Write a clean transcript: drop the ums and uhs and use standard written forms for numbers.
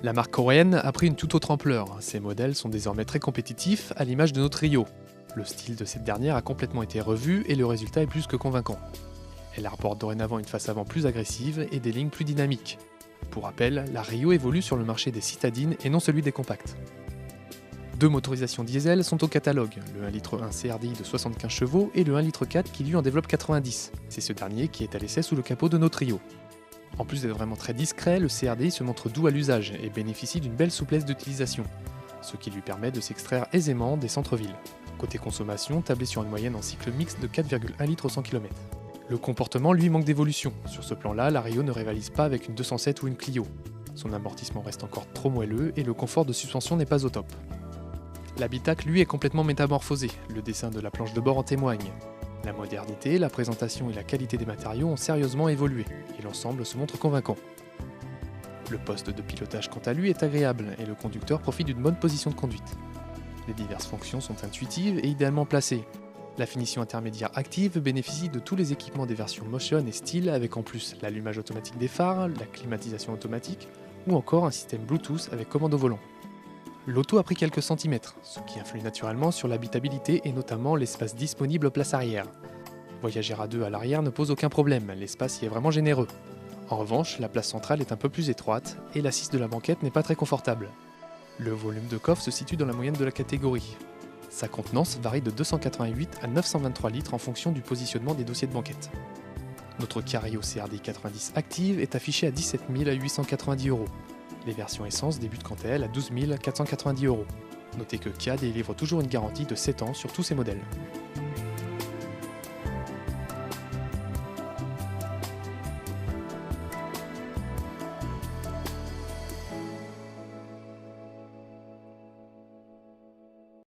La marque coréenne a pris une toute autre ampleur. Ses modèles sont désormais très compétitifs, à l'image de notre Rio. Le style de cette dernière a complètement été revu et le résultat est plus que convaincant. Elle apporte dorénavant une face avant plus agressive et des lignes plus dynamiques. Pour rappel, la Rio évolue sur le marché des citadines et non celui des compacts. Deux motorisations diesel sont au catalogue, le 1 litre 1 CRDI de 75 chevaux et le 1 litre 4 qui lui en développe 90. C'est ce dernier qui est à l'essai sous le capot de notre Rio. En plus d'être vraiment très discret, le CRDI se montre doux à l'usage et bénéficie d'une belle souplesse d'utilisation, ce qui lui permet de s'extraire aisément des centres-villes. Côté consommation, tablé sur une moyenne en cycle mixte de 4,1 litres au 100 km. Le comportement lui manque d'évolution. Sur ce plan-là, la Rio ne rivalise pas avec une 207 ou une Clio. Son amortissement reste encore trop moelleux et le confort de suspension n'est pas au top. L'habitacle lui est complètement métamorphosé, le dessin de la planche de bord en témoigne. La modernité, la présentation et la qualité des matériaux ont sérieusement évolué, et l'ensemble se montre convaincant. Le poste de pilotage quant à lui est agréable, et le conducteur profite d'une bonne position de conduite. Les diverses fonctions sont intuitives et idéalement placées. La finition intermédiaire active bénéficie de tous les équipements des versions Motion et Style, avec en plus l'allumage automatique des phares, la climatisation automatique, ou encore un système Bluetooth avec commande au volant. L'auto a pris quelques centimètres, ce qui influe naturellement sur l'habitabilité et notamment l'espace disponible place arrière. Voyager à deux à l'arrière ne pose aucun problème, l'espace y est vraiment généreux. En revanche, la place centrale est un peu plus étroite et l'assise de la banquette n'est pas très confortable. Le volume de coffre se situe dans la moyenne de la catégorie. Sa contenance varie de 288 à 923 litres en fonction du positionnement des dossiers de banquette. Notre Cario CRDI 90 Active est affiché à 17 890 €. Les versions essence débutent quant à elles à 12 490 €. Notez que Kia délivre toujours une garantie de 7 ans sur tous ses modèles.